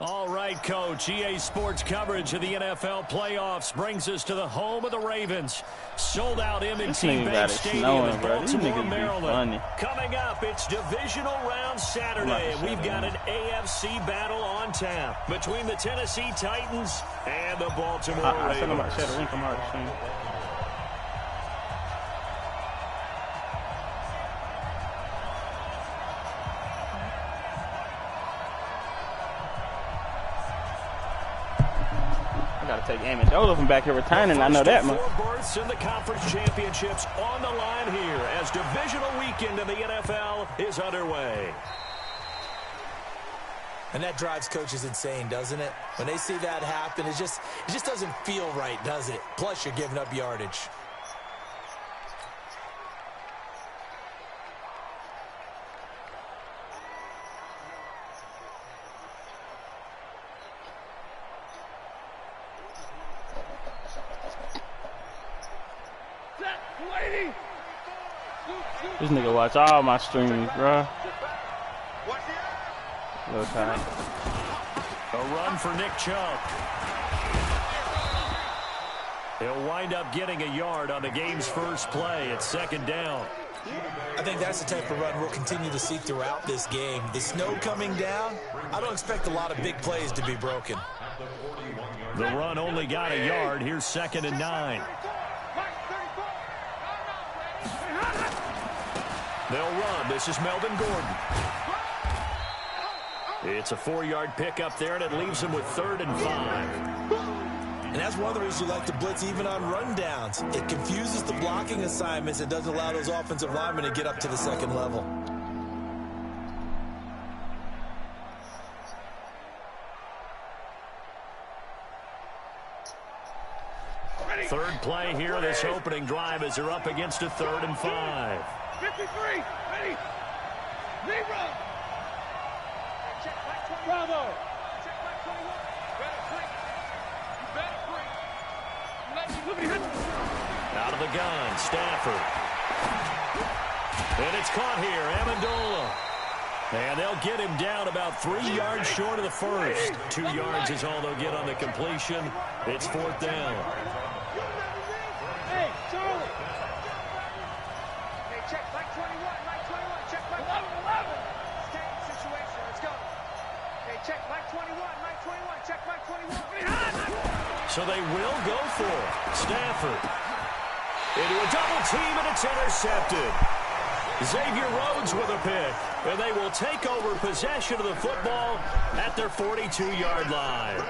All right, Coach. EA Sports coverage of the NFL playoffs brings us to the home of the Ravens. Sold out M&T Bank Stadium in Baltimore, Maryland. Coming up, it's divisional round Saturday, and we've got an AFC battle on tap between the Tennessee Titans and the Baltimore Ravens. Take Amendola from back here returning. I know that much. 4 berths in the conference championships on the line here as divisional weekend in the NFL is underway. And that drives coaches insane, doesn't it? When they see that happen, it just doesn't feel right, does it? Plus, you're giving up yardage. This nigga watch all my streams, bro. Little time. A run for Nick Chubb. He'll wind up getting a yard on the game's first play. It's second down. I think that's the type of run we'll continue to see throughout this game. The snow coming down, I don't expect a lot of big plays to be broken. The run only got a yard. Here's 2nd and 9. They'll run. This is Melvin Gordon. It's a 4-yard pickup there, and it leaves him with 3rd and 5. And that's one of the reasons you like to blitz even on rundowns. It confuses the blocking assignments and doesn't allow those offensive linemen to get up to the second level. Third play here, this opening drive as they're up against a 3rd and 5. 53, ready, zero. Bravo. Out of the gun, Stafford. And it's caught here, Amendola. And they'll get him down about 3 yards short of the first. 2 yards is all they'll get on the completion. It's 4th down. Hey, Charlie. Hey, check Mike 21, Mike 21, check Mike 11. Stay in situation, let's go. Hey, check Mike 21, Mike 21, check Mike 21. So they will go for it. Stafford into a double team, and it's intercepted. Xavier Rhodes with a pick, and they will take over possession of the football at their 42-yard line.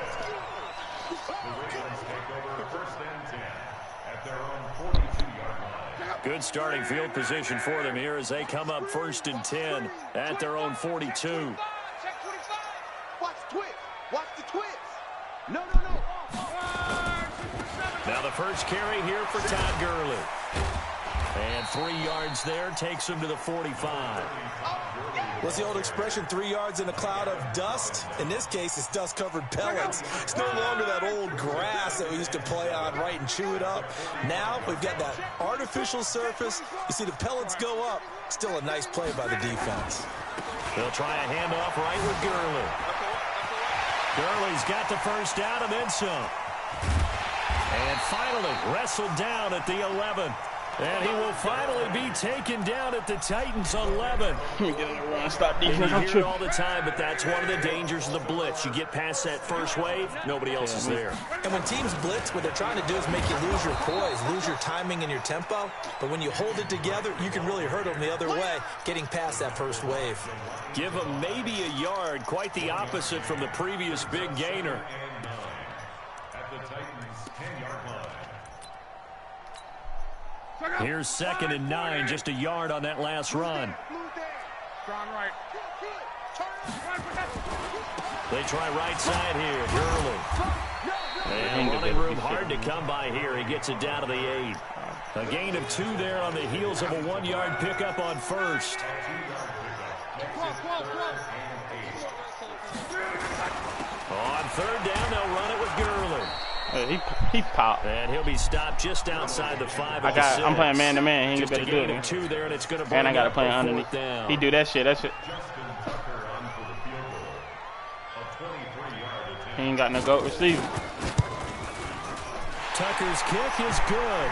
Good starting field position for them here as they come up 1st and 10 at their own 42. Check 25. Watch the twist. Watch the twist. No. Now the first carry here for Todd Gurley. And 3 yards there takes him to the 45. What's the old expression, 3 yards in a cloud of dust? In this case, it's dust-covered pellets. It's no longer that old grass that we used to play on, right, and chew it up. Now we've got that artificial surface. You see the pellets go up. Still a nice play by the defense. They'll try a handoff right with Gurley. Gurley's got the first down and then some. And finally wrestled down at the 11. And he will finally be taken down at the Titans 11. You hear it all the time, but that's one of the dangers of the blitz. You get past that first wave, nobody else is there. And when teams blitz, what they're trying to do is make you lose your poise, lose your timing and your tempo. But when you hold it together, you can really hurt them the other way, getting past that first wave. Give them maybe a yard, quite the opposite from the previous big gainer. Here's 2nd and 9, just a yard on that last run. Strong right. They try right side here, Gurley. And running room hard to come by here. He gets it down to the 8. A gain of 2 there on the heels of a 1-yard pickup on first. On 3rd down, they'll run it with Gurley. He popped. And he'll be stopped just outside the 5 of the 6. I'm playing man-to-man. He ain't better do it. 2 there, and it's going to and I got to play underneath. Down. He do that shit. He ain't got no GOAT receiver. Tucker's kick is good.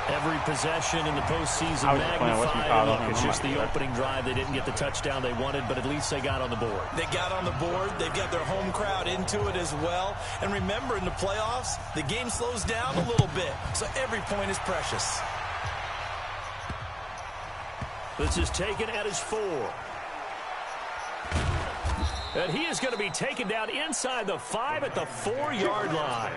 Every possession in the postseason magnified. It's just the opening drive. They didn't get the touchdown they wanted, but at least they got on the board. They got on the board. They've got their home crowd into it as well. And remember, in the playoffs, the game slows down a little bit, so every point is precious. This is taken at his 4. And he is going to be taken down inside the 5 at the 4-yard line.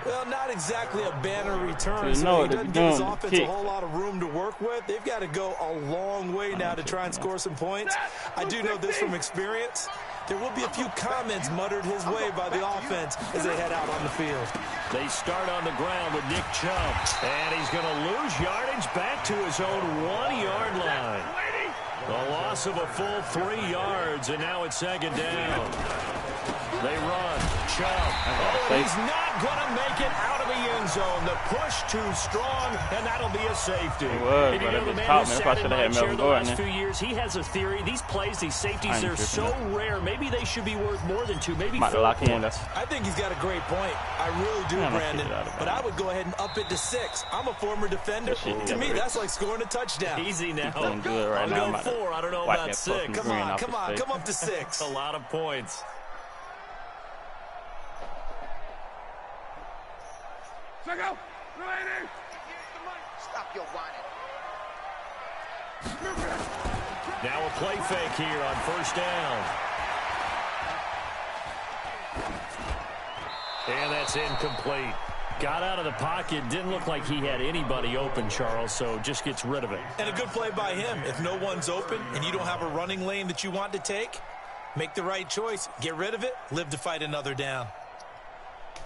Well, not exactly a banner return, so he doesn't give his offense a whole lot of room to work with. They've got to go a long way now to try and score some points. I do know this from experience. There will be a few comments muttered his way by the offense as they head out on the field. They start on the ground with Nick Chubb, and he's going to lose yardage back to his own 1-yard line. The loss of a full 3 yards, and now it's 2nd down. They run. Chubb. He's not going to make it out of the end zone. The push too strong, and that'll be a safety. And you know the man who sat in my chair the last few years, he has a theory. These plays, these safeties, they're so rare. Maybe they should be worth more than 2, maybe 4 points. I think he's got a great point. I really do, Brandon. But I would go ahead and up it to 6. I'm a former defender. To me, that's like scoring a touchdown. Easy now. I'll go 4. I don't know about 6. Come on. Come up to 6. A lot of points. Stop your whining. Now a play fake here on 1st down. And that's incomplete. Got out of the pocket. Didn't look like he had anybody open, Charles, so just gets rid of it. And a good play by him. If no one's open and you don't have a running lane that you want to take, make the right choice. Get rid of it. Live to fight another down.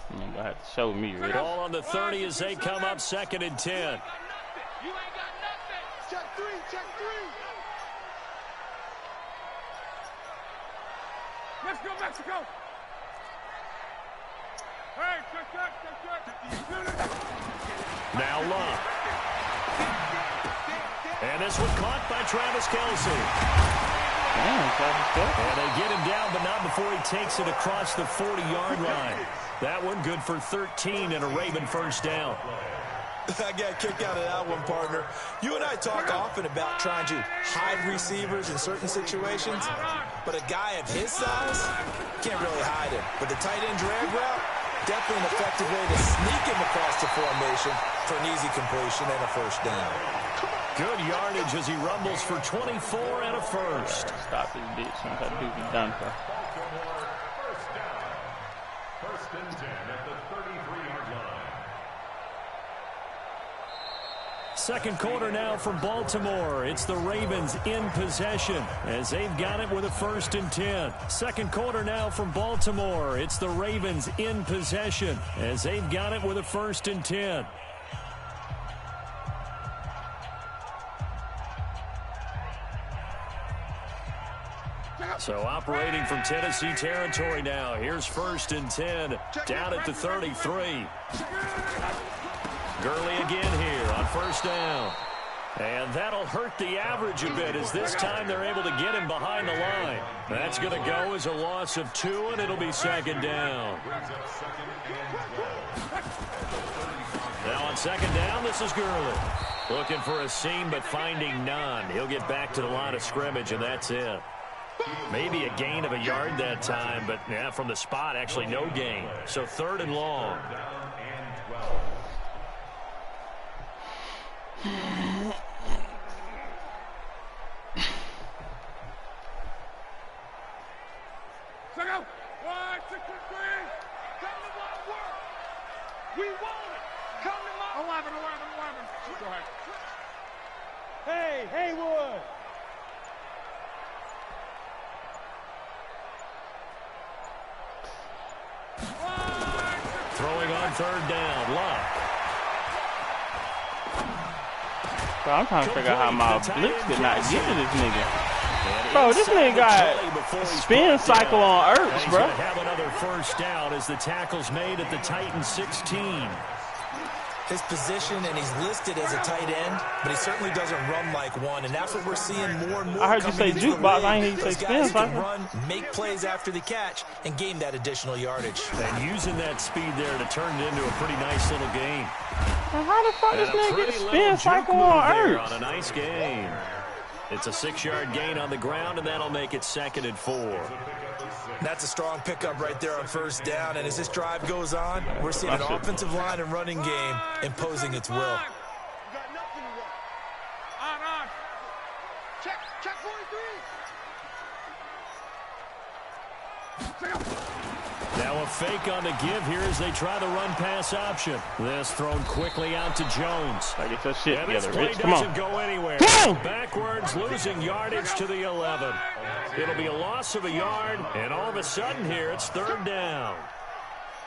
You're going to have to show me. Really. Ball on the 30 as they come up 2nd and 10. You ain't got nothing. Check 3. Let's go, Mexico. Hey, check. Now Love. And this one caught by Travis Kelce. And they get him down, but not before he takes it across the 40-yard line. That one good for 13 and a Raven 1st down. I got a kick out of that one, partner. You and I talk often about trying to hide receivers in certain situations, but a guy of his size can't really hide him. But the tight end drag route, definitely an effective way to sneak him across the formation for an easy completion and a 1st down. Good yardage as he rumbles for 24 and a 1st. Stop this bitch. I'm going to be done for. 1st and 10 at the 33-yard line. 2nd quarter now from Baltimore. It's the Ravens in possession as they've got it with a 1st and 10. 2nd quarter now from Baltimore. It's the Ravens in possession as they've got it with a 1st and 10. So operating from Tennessee territory now. Here's 1st and 10 down at the 33. Gurley again here on 1st down. And that'll hurt the average a bit as this time they're able to get him behind the line. That's going to go as a loss of 2, and it'll be 2nd down. Now on 2nd down, this is Gurley. Looking for a seam, but finding none. He'll get back to the line of scrimmage, and that's it. Maybe a gain of a yard that time, but yeah, from the spot, actually no gain. So 3rd and long. Check out. 1, 6, 3. Come to my work. We want it. Come to my 11. Go ahead. Hey, Haywood. Throwing on 3rd down. Luck. Bro, I'm trying to figure out how my blitz did not get to this nigga. Bro, this nigga got spin cycle on Ertz, he's bro. gonna have another first down as the tackle's made at the Titans 16. His position, and he's listed as a tight end, but he certainly doesn't run like one, and that's what we're seeing more and more. I heard you say jukebox. I ain't hear you say spin cycle. Run, make plays after the catch, and gain that additional yardage. And using that speed there to turn it into a pretty nice little game. Well, how the fuck this nigga get spin cycle on Ertz? On a nice game. It's a 6-yard gain on the ground, and that'll make it 2nd and 4. That's a strong pickup right there on first down, and as this drive goes on, we're seeing an offensive line and running game imposing its will. On. Check 43. Now a fake on the give here as they try the run-pass option. This thrown quickly out to Jones. I get that shit together, play Rich. Come on. Doesn't go anywhere. Backwards, losing yardage to the 11. It'll be a loss of a yard, and all of a sudden here, it's 3rd down.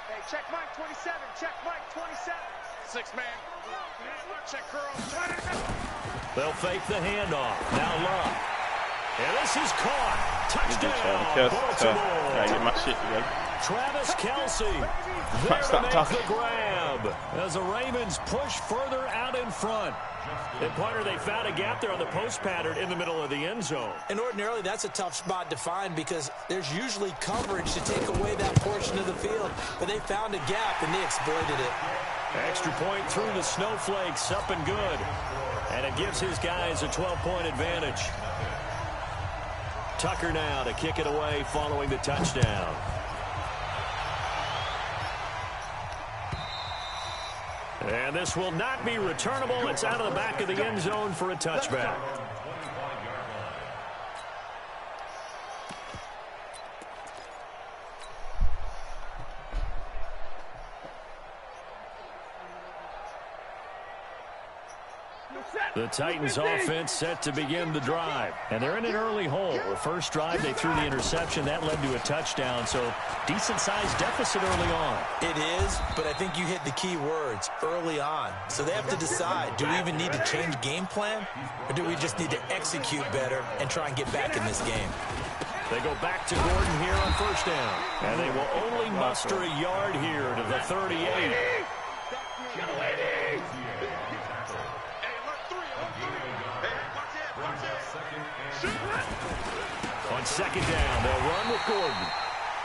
Hey, check Mike 27. Check Mike 27. 6-man. Check girl. They'll fake the handoff. Now Love. And this is caught. Touchdown, Baltimore. Gotta get my shit together. Travis Kelce there to make the grab as the Ravens push further out in front. And Pointer, they found a gap there on the post pattern in the middle of the end zone. And ordinarily, that's a tough spot to find because there's usually coverage to take away that portion of the field. But they found a gap, and they exploited it. Extra point through the snowflakes, up and good. And it gives his guys a 12-point advantage. Tucker now to kick it away following the touchdown. And this will not be returnable. It's out of the back of the end zone for a touchback. The Titans offense set to begin the drive. And they're in an early hole. The first drive, they threw the interception. That led to a touchdown. So decent-sized deficit early on. It is, but I think you hit the key words, early on. So they have to decide, do we even need to change game plan? Or do we just need to execute better and try and get back in this game? They go back to Gordon here on first down. And they will only muster a yard here to the 38. On second down, they'll run with Gordon.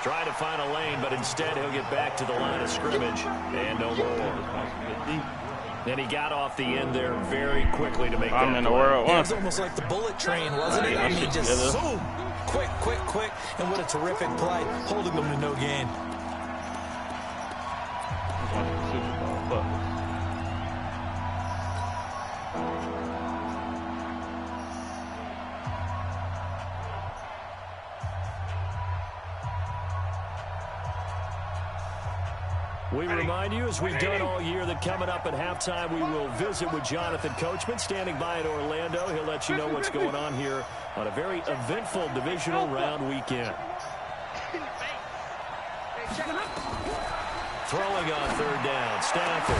Try to find a lane, but instead he'll get back to the line of scrimmage. And no more. Then he got off the end there very quickly to make that I'm in the world. It was almost like the bullet train, wasn't it? I mean, just boom, quick, and what a terrific play, holding them to no gain. We remind you, as we've done all year, that coming up at halftime, we will visit with Jonathan Coachman, standing by in Orlando. He'll let you know what's going on here on a very eventful divisional round weekend. Throwing on third down, Stafford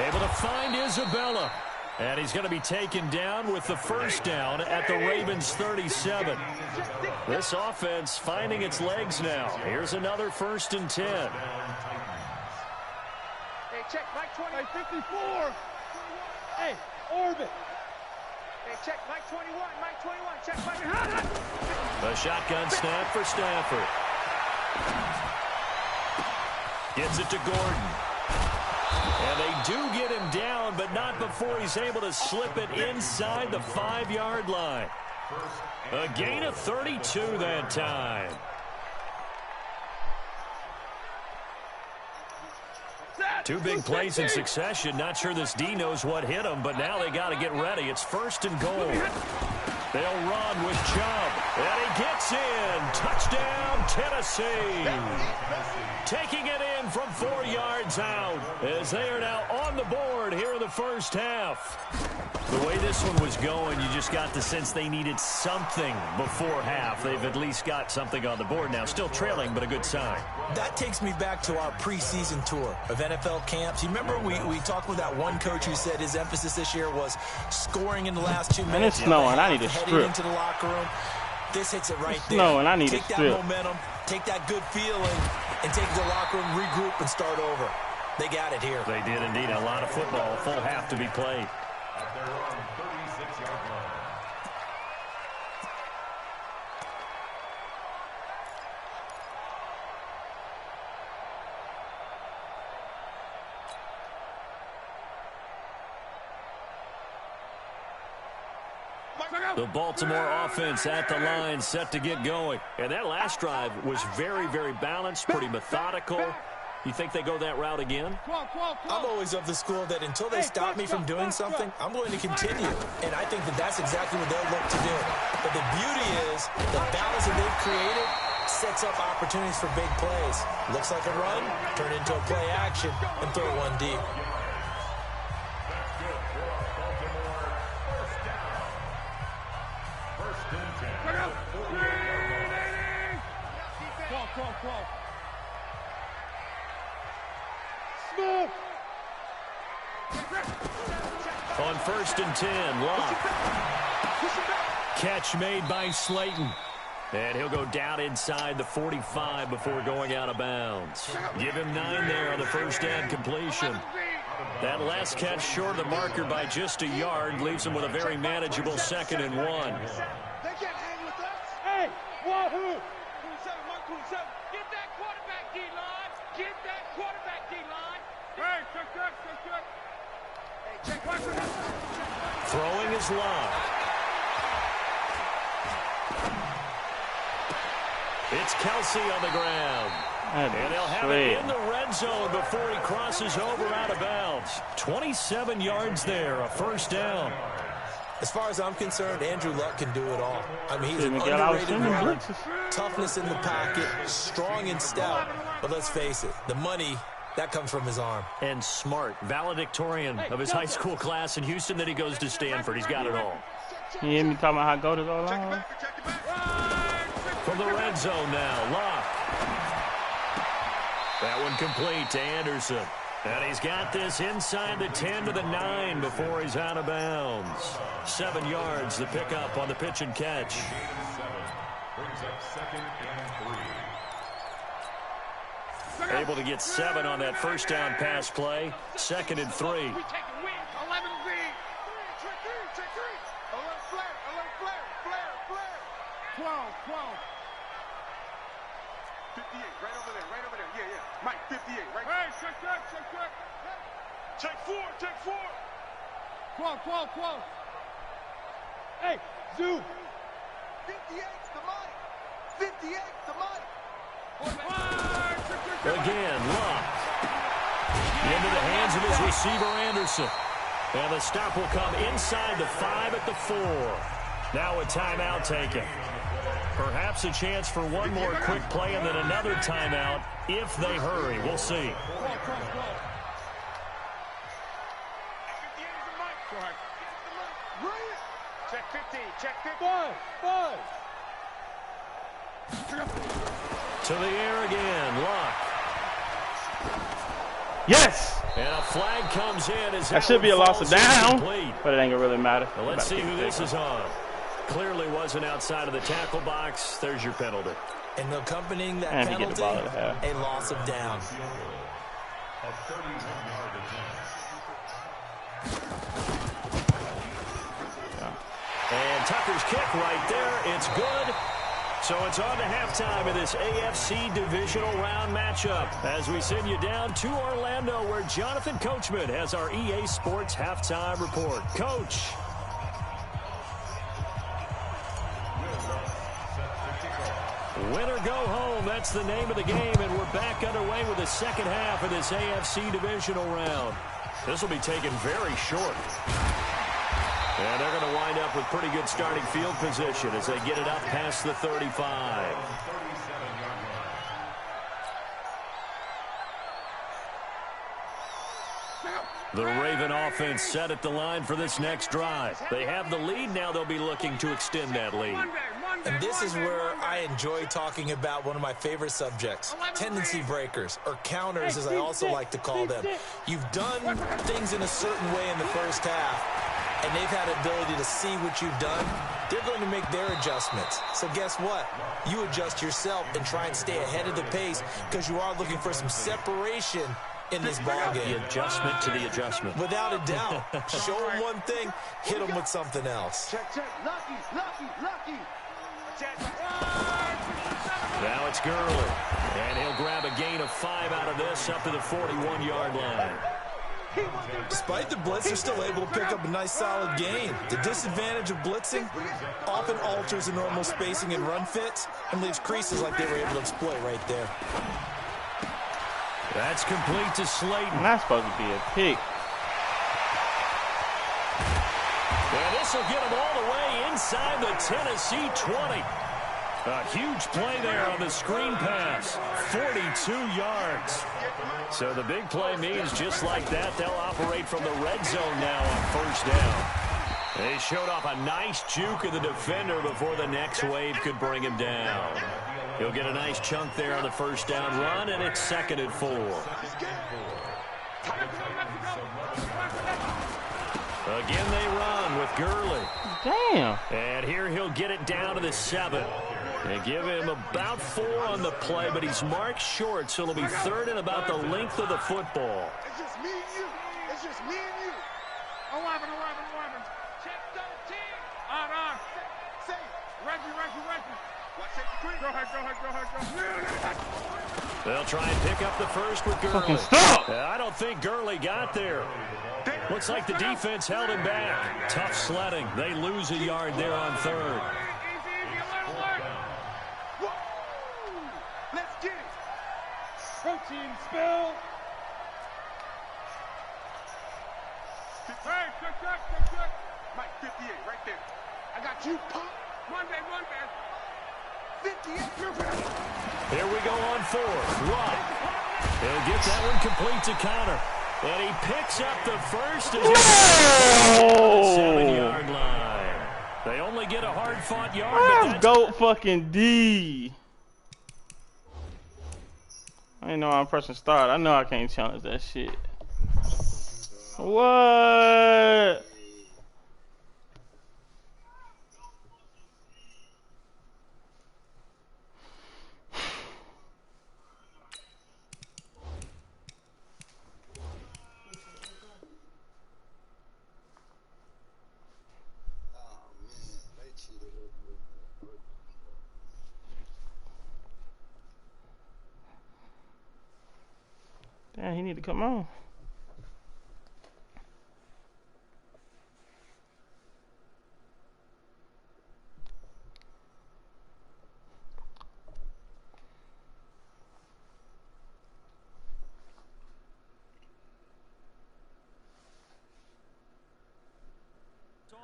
able to find Isabella. And he's going to be taken down with the first down at the Ravens 37. This offense finding its legs now. Here's another 1st and 10. Check Mike 20. Hey, 54. Hey, orbit. Hey, check Mike 21. Mike 21. Check Mike. A shotgun snap for Stafford. Gets it to Gordon. And they do get him down, but not before he's able to slip it inside the 5-yard line. A gain of 32 that time. Two big plays in succession. Not sure this D knows what hit him, but now they got to get ready. It's 1st and goal. They'll run with Chubb. And he gets in. Touchdown, Tennessee. Taking it in from 4 yards out as they are now on the board here in the first half. The way this one was going, you just got the sense they needed something before half. They've at least got something on the board now. Still trailing, but a good sign. That takes me back to our preseason tour of NFL camps. You remember we talked with that one coach who said his emphasis this year was scoring in the last 2 minutes. And it's snowing. I need a heading strip. into the locker room. This hits it right there. No, and I need take that momentum, take that good feeling, and take it to the locker room, regroup, and start over. They got it here. They did indeed. A lot of football, full half to be played. At their own 36-yard line. The Baltimore offense at the line, set to get going. And that last drive was very, very balanced, pretty methodical. You think they go that route again? I'm always of the school that until they stop me from doing something, I'm going to continue. And I think that that's exactly what they'll look to do. But the beauty is the balance that they've created sets up opportunities for big plays. Looks like a run, turn into a play action, and throw one deep. On 1st and 10, Locke. Catch made by Slayton. And he'll go down inside the 45 before going out of bounds. Give him 9 there on the first down completion. That last catch short of the marker by just a yard leaves him with a very manageable 2nd and 1. They can't hang with us. Hey, wahoo! 27, 127. Get that quarterback, D-line. Get that quarterback, D-line. Hey, check that, check that. Hey, check that. Throwing is Locke. It's Kelsey on the ground. And they'll have it in the red zone before he crosses over out of bounds. 27 yards there, a first down. As far as I'm concerned, Andrew Luck can do it all. I mean, he's an underrated runner. Toughness in the pocket, strong and stout. But let's face it, the money, that comes from his arm. And smart, valedictorian of his high school class in Houston, then he goes to Stanford. He's got it all. You hear me talking about how goat is all on? From the red zone now, Locke. That one complete to Anderson. And he's got this inside the 10 to the 9 before he's out of bounds. 7 yards, the pickup on the pitch and catch. Brings up 2nd and 3. Able to get 7 on that first down pass play. 2nd and 3. 11 Z. Check 3. Alert flare. 12. 58, right over there. Yeah. Mike, 58, right? Hey, check that. Check 4. 12. Hey, Zoo. 58's the Mike. Again, Locke. Into the hands of his receiver, Anderson. And the stop will come inside the 5 at the 4. Now a timeout taken. Perhaps a chance for one more quick play and then another timeout if they hurry. We'll see. Check 15. Check 15. 5. To the air again, Locke. Yes! And a flag comes in. As that should be a loss of down, complete. but it ain't gonna really matter. Well, let's see who this is on. Clearly wasn't outside of the tackle box. There's your penalty. And accompanying that penalty, a loss of down. A 31-yard attempt. And Tucker's kick right there. It's good. So it's on to halftime in this AFC divisional round matchup as we send you down to Orlando where Jonathan Coachman has our EA Sports halftime report. Coach. Win or go home, that's the name of the game, and we're back underway with the second half of this AFC divisional round. This will be taken very short. And they're going to wind up with pretty good starting field position as they get it up past the 35. The Raven offense set at the line for this next drive. They have the lead. Now they'll be looking to extend that lead. And this is where I enjoy talking about one of my favorite subjects, tendency breakers, or counters as I also like to call them. You've done things in a certain way in the first half. and they've had the ability to see what you've done, they're going to make their adjustments. So guess what? You adjust yourself and try and stay ahead of the pace because you are looking for some separation in this ball game. The adjustment to the adjustment. Without a doubt. Show them one thing, hit them with something else. Check, check. Lucky. Check. Now it's Gurley. And he'll grab a gain of 5 out of this up to the 41-yard line. Despite the blitz, they're still able to pick up a nice solid gain. The disadvantage of blitzing often alters the normal spacing and run fits and leaves creases like they were able to exploit right there. That's complete to Slayton. Not supposed to be a pick. And this will get him all the way inside the Tennessee 20. A huge play there on the screen pass. 42 yards. So the big play means just like that, they'll operate from the red zone now on first down. They showed off a nice juke of the defender before the next wave could bring him down. He'll get a nice chunk there on the first down run, and it's 2nd and 4. Again, they run with Gurley. Damn. And here he'll get it down to the 7. They give him about 4 on the play, but he's marked short, so it'll be 3rd and about the length of the football. It's just me and you. It's just me and you. 11. Check 13. On. Say, Reggie. Go ahead. They'll try and pick up the first with Gurley. Fucking stop! I don't think Gurley got there. Looks like the defense held him back. Tough sledding. They lose a yard there on 3rd. Let's get it. Protein spill. Hey, check. Mike, 58, right there. I got you, pop. Monday. 58. Here we go on 4th. Right. He'll get that one complete to Connor. And he picks up the first as he's on the 7-yard line. They only get a hard-fought yard, but that's GOAT fucking D. I didn't know I'm pressing start. I know I can't challenge that shit. What? Damn, he need to come on.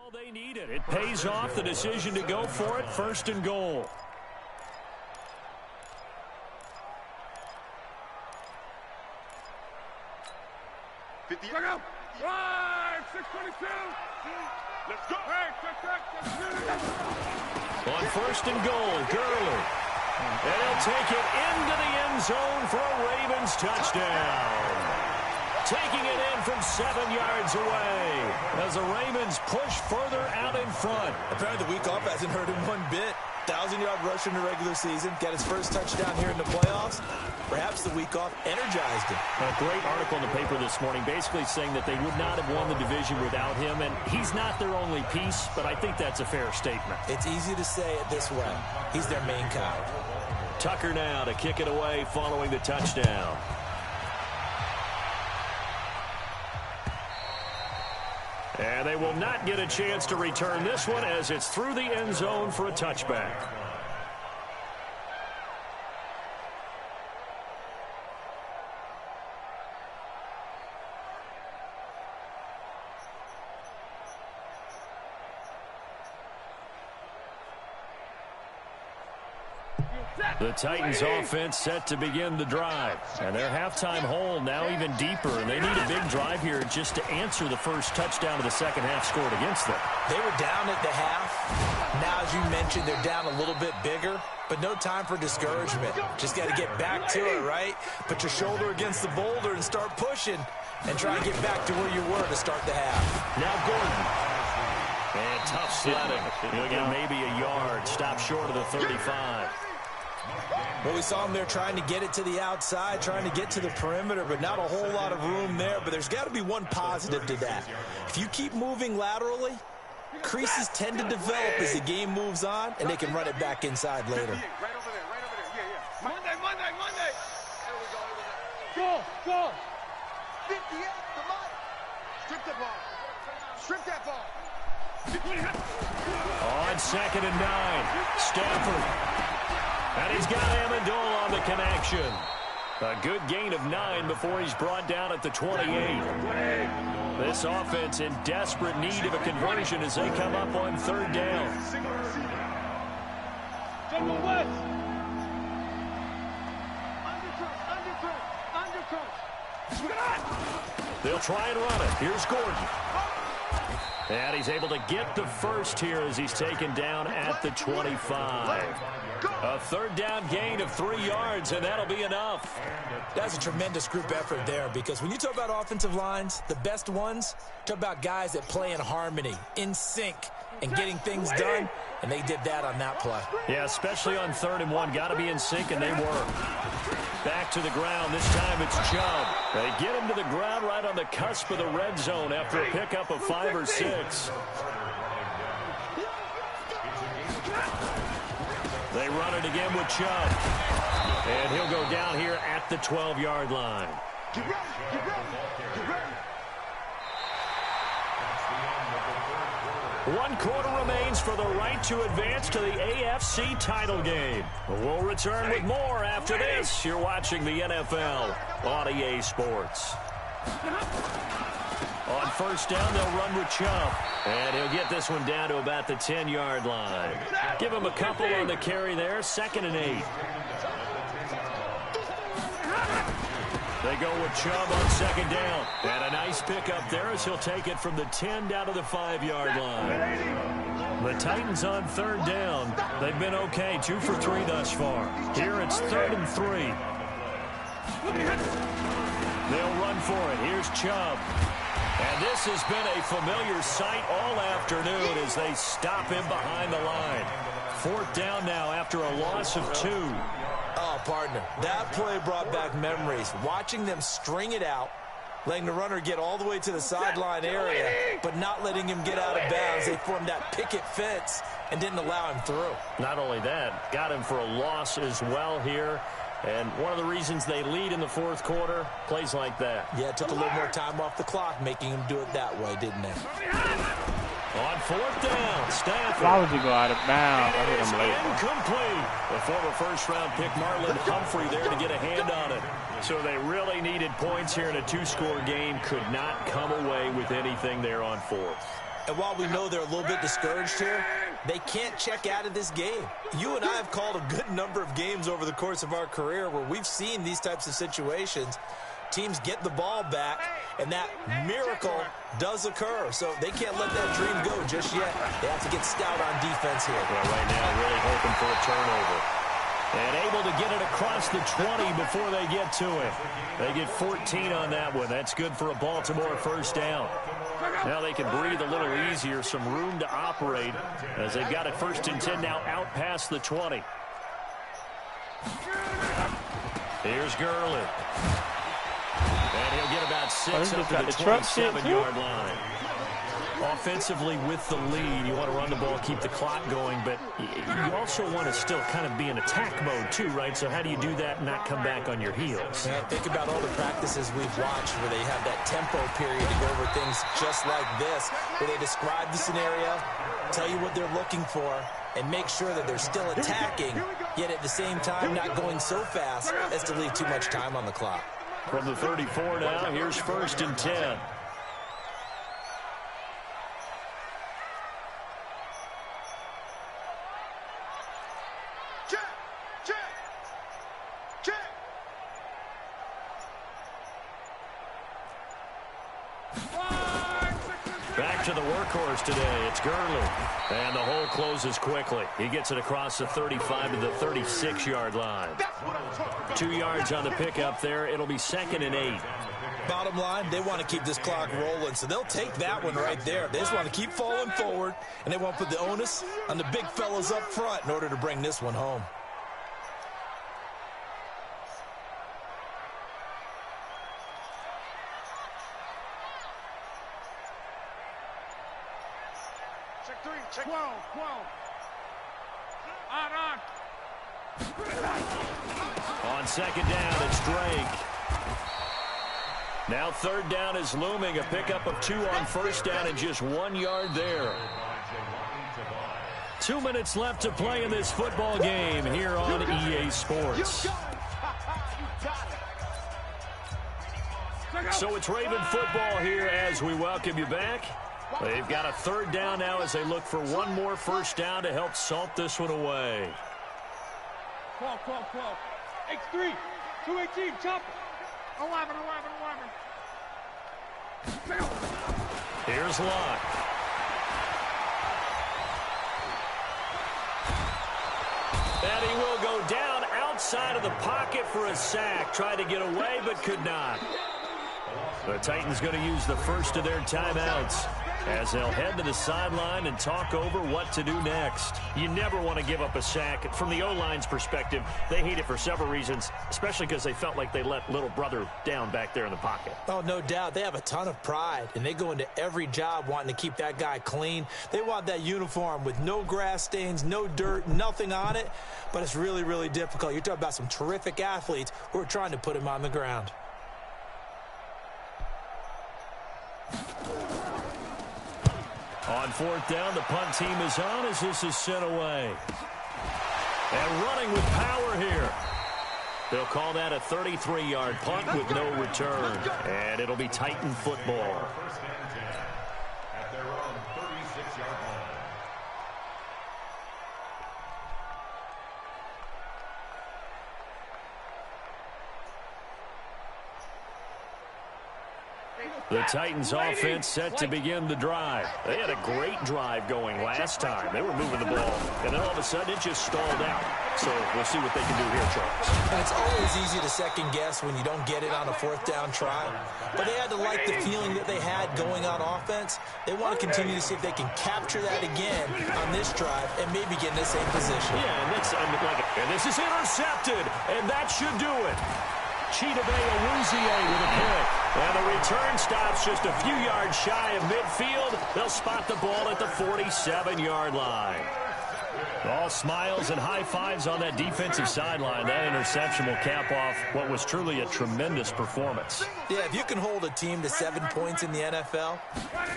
all they needed. It pays off the decision to go for it. 1st and goal. Look out! Right, 622. Let's go. Hey, check. On 1st and goal, Gurley. And he'll take it into the end zone for a Ravens touchdown. Taking it in from 7 yards away as the Ravens push further out in front. Apparently the week off hasn't hurt him one bit. 1,000-yard rush in the regular season. Got his first touchdown here in the playoffs. Perhaps the week off energized him. A great article in the paper this morning basically saying that they would not have won the division without him, and he's not their only piece, but I think that's a fair statement. It's easy to say it this way. He's their main guy. Tucker now to kick it away following the touchdown. And they will not get a chance to return this one as it's through the end zone for a touchback. The Titans offense set to begin the drive. And their halftime hole now even deeper. And they need a big drive here just to answer the first touchdown of the second half scored against them. They were down at the half. Now, as you mentioned, they're down a little bit bigger. But no time for discouragement. Just got to get back to it, right? Put your shoulder against the boulder and start pushing. And try to get back to where you were to start the half. Now Gordon. And tough sledding. He'll get maybe a yard. Stop short of the 35. Well, we saw him there trying to get it to the outside, trying to get to the perimeter, but not a whole lot of room there. But there's got to be one positive to that. If you keep moving laterally, creases tend to develop as the game moves on, and they can run it back inside later. Right over there, right over there. Yeah. Monday. There we go. Go. 58, come on. Strip the ball. Strip that ball. On 2nd and 9, Stafford. And he's got Amendola on the connection. A good gain of 9 before he's brought down at the 28. This offense in desperate need of a conversion as they come up on 3rd down. They'll try and run it. Here's Gordon. And he's able to get the first here as he's taken down at the 25. A 3rd down gain of 3 yards, and that'll be enough. That's a tremendous group effort there, because when you talk about offensive lines, the best ones, talk about guys that play in harmony, in sync, and getting things done, and they did that on that play. Yeah, especially on 3rd and 1. Got to be in sync, and they were. Back to the ground. This time it's Chubb. They get him to the ground right on the cusp of the red zone after a pickup of 5 or 6. They run it again with Chubb. And he'll go down here at the 12-yard line. Get ready. 1 quarter remains for the right to advance to the AFC title game. We'll return with more after this. You're watching the NFL on EA Sports. On 1st down, they'll run with Chubb. And he'll get this one down to about the 10-yard line. Give him a couple on the carry there. 2nd and 8. They go with Chubb on 2nd down. And a nice pickup there as he'll take it from the 10 down to the 5-yard line. The Titans on 3rd down. They've been okay, 2 for 3 thus far. Here it's 3rd and 3. They'll run for it. Here's Chubb. And this has been a familiar sight all afternoon as they stop him behind the line. 4th down now after a loss of 2. Oh, partner, that play brought back memories. Watching them string it out, letting the runner get all the way to the sideline area, but not letting him get out of bounds. They formed that picket fence and didn't allow him through. Not only that, got him for a loss as well here. And one of the reasons they lead in the 4th quarter, plays like that. Yeah, it took a little more time off the clock, making him do it that way, didn't it? On 4th down, Stafford. Why would you go out of bounds? I hit him late. Incomplete. The former 1st-round pick, Marlon Humphrey, there to get a hand on it. So they really needed points here in a 2-score game. Could not come away with anything there on 4th. And while we know they're a little bit discouraged here, they can't check out of this game. You and I have called a good number of games over the course of our career where we've seen these types of situations. Teams get the ball back, and that miracle does occur. So they can't let that dream go just yet. They have to get stout on defense here. Well, right now, really hoping for a turnover. And able to get it across the 20 before they get to it. They get 14 on that one. That's good for a Baltimore 1st down. Now they can breathe a little easier, some room to operate as they've got it 1st and 10 now out past the 20. Here's Gurley. And he'll get about 6 up to the 27-yard line. Offensively with the lead, you want to run the ball, keep the clock going, but you also want to still kind of be in attack mode too, right? So how do you do that and not come back on your heels? Man, think about all the practices we've watched where they have that tempo period to go over things just like this, where they describe the scenario, tell you what they're looking for, and make sure that they're still attacking, yet at the same time not going so fast as to leave too much time on the clock. From the 34 now, here's 1st and 10. Back to the workhorse today. It's Gurley. And the hole closes quickly. He gets it across the 35 to the 36-yard line. 2 yards on the pickup there. It'll be 2nd and 8. Bottom line, they want to keep this clock rolling, so they'll take that one right there. They just want to keep falling forward, and they want to put the onus on the big fellas up front in order to bring this one home. Check 3, check 12. On. On second down, it's Drake. Now third down is looming. A pickup of 2 on first down and just 1 yard there. 2 minutes left to play in this football game here on EA Sports. So it's Raven football here as we welcome you back. They've got a third down now as they look for one more first down to help salt this one away. 12. X3, 218, chop. 11. Here's Locke. And he will go down outside of the pocket for a sack. Tried to get away, but could not. The Titans going to use the first of their timeouts as they'll head to the sideline and talk over what to do next. You never want to give up a sack. From the O-line's perspective, they hate it for several reasons, especially because they felt like they let little brother down back there in the pocket. Oh, no doubt. They have a ton of pride, and they go into every job wanting to keep that guy clean. They want that uniform with no grass stains, no dirt, nothing on it, but it's really, really difficult. You're talking about some terrific athletes who are trying to put him on the ground. On fourth down, the punt team is on as this is sent away. And running with power here. They'll call that a 33-yard punt with no return. And it'll be Titan football. First and 10 at their own 36-yard line. The Titans offense set to begin the drive. They had a great drive going last time. They were moving the ball, and then all of a sudden it just stalled out. So we'll see what they can do here, Charles. And it's always easy to second guess when you don't get it on a fourth down try. But they had to like the feeling that they had going on offense. They want to continue to see if they can capture that again on this drive and maybe get in the same position. Yeah, and this is intercepted, and that should do it. Chidobe Awuzie with a pick. And the return stops just a few yards shy of midfield. They'll spot the ball at the 47-yard line. All smiles and high fives on that defensive sideline. That interception will cap off what was truly a tremendous performance. Yeah, if you can hold a team to 7 points in the NFL,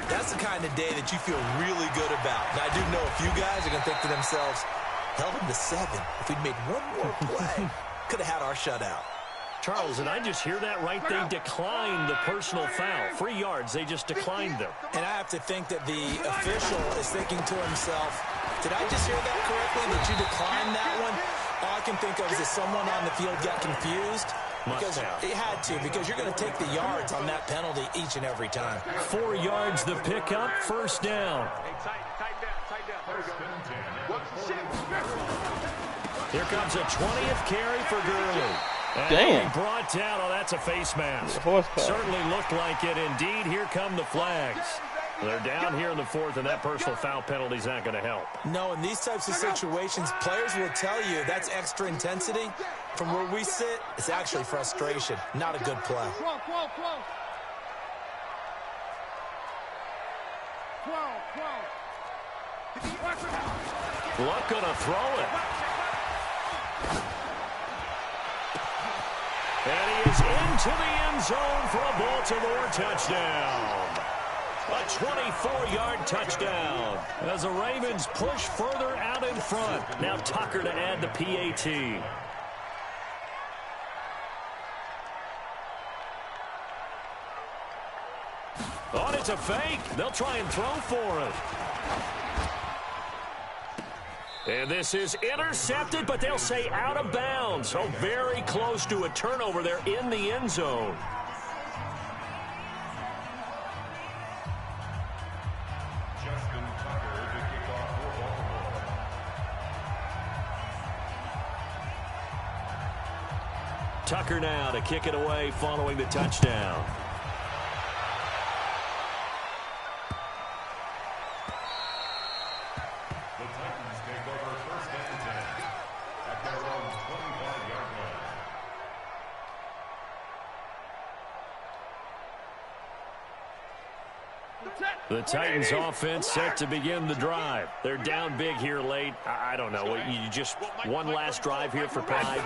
that's the kind of day that you feel really good about. And I do know a few guys are going to think to themselves, held them to 7. If we'd made one more play, could have had our shutout. Charles, and I just hear that right? They declined the personal foul. 3 yards, they just declined them. And I have to think that the official is thinking to himself, did I just hear that correctly, that you declined that one? All I can think of is that someone on the field got confused. Because he had to, because you're going to take the yards on that penalty each and every time. 4 yards the pickup, first down. Tight down. There we go. Here comes a 20th carry for Gurley. Damn. Brought down. Oh, that's a face mask. Certainly looked like it. Indeed, here come the flags. They're down here in the fourth, and that personal foul penalty is not going to help. No, in these types of situations, players will tell you that's extra intensity. From where we sit, it's actually frustration, not a good play. Luck going to throw it. And he is into the end zone for a Baltimore touchdown. A 24-yard touchdown as the Ravens push further out in front. Now Tucker to add the PAT. Oh, it's a fake. They'll try and throw for it. And this is intercepted, but they'll say out of bounds. So very close to a turnover there in the end zone. Tucker now to kick it away following the touchdown. The Titans offense set to begin the drive. They're down big here late. I don't know. You just one last drive here for pride.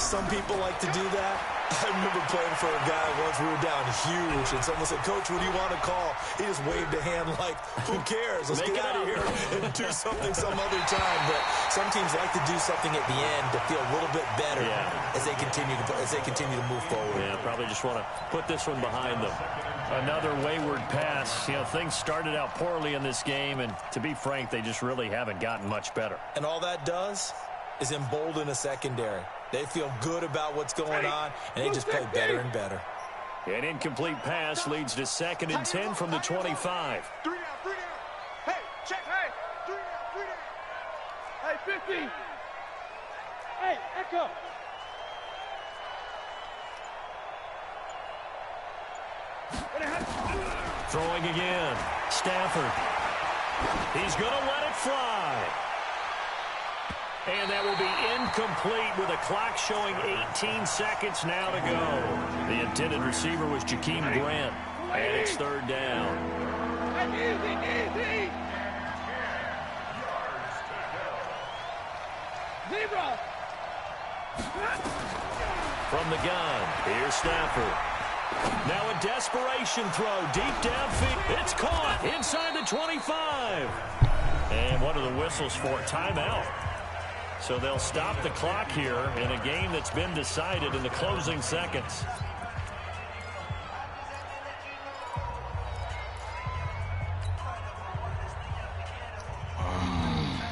Some people like to do that. I remember playing for a guy once. We were down huge, and someone said, "Coach, what do you want to call?" He just waved a hand like, "Who cares? Let's get out of here and do something some other time." But some teams like to do something at the end to feel a little bit better as they continue to move forward. Yeah, probably just want to put this one behind them. Another wayward pass. You know, things started out poorly in this game, and to be frank, they just really haven't gotten much better. And all that does is embolden a secondary. They feel good about what's going on, and they just play better and better. An incomplete pass leads to 2nd and 10 from the 25. 3 down, 3 down. Hey, check, hey, 3 down, 3 down. Hey, 50. Hey, Echo. Throwing again. Stafford. He's going to let it fly. And that will be incomplete with a clock showing 18 seconds now to go. The intended receiver was Jakeem Grant. And it's 3rd down. Easy. Zebra. From the gun, here's Stafford. Now a desperation throw deep downfield. It's caught inside the 25. And what are the whistles for? Timeout. So they'll stop the clock here in a game that's been decided in the closing seconds.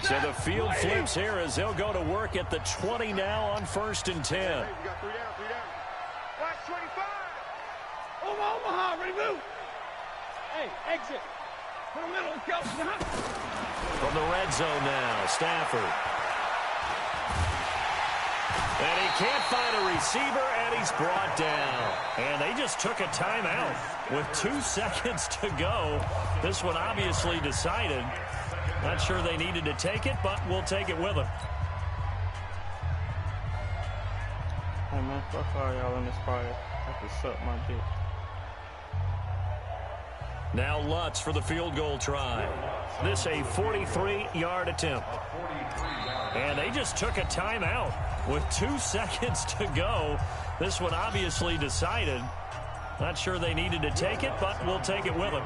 So the field flips here as they'll go to work at the 20 now on 1st and 10. Hey, you got 3 down, 3 down. Watch 25. Omaha, ready to move. Hey, exit. Put a middle, let's go. From the red zone now, Stafford. And he can't find a receiver, and he's brought down. And they just took a timeout with 2 seconds to go. This one obviously decided. Not sure they needed to take it, but we'll take it with them. Hey, man, fuck all y'all in this fire. I can suck my dick. Now Lutz for the field goal try. This a 43-yard attempt. And they just took a timeout with 2 seconds to go. This one obviously decided. Not sure they needed to take it, but we'll take it with them.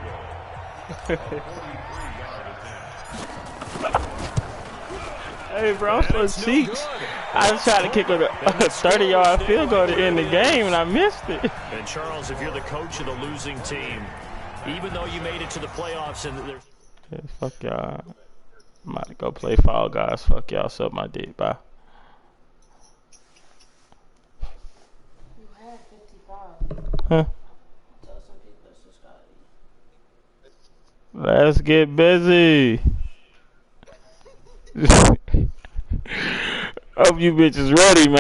Hey, bro, I'm so cheeks. I was trying to kick a 30-yard field goal to end the game, and I missed it. And, Charles, if you're the coach of the losing team, even though you made it to the playoffs and there's... Yeah, fuck y'all. I'm about to go play Fall Guys. Fuck y'all, suck my dick. Bye. You had 55. Huh? Tell some people it's just got Let's get busy. Hope you bitches ready, man.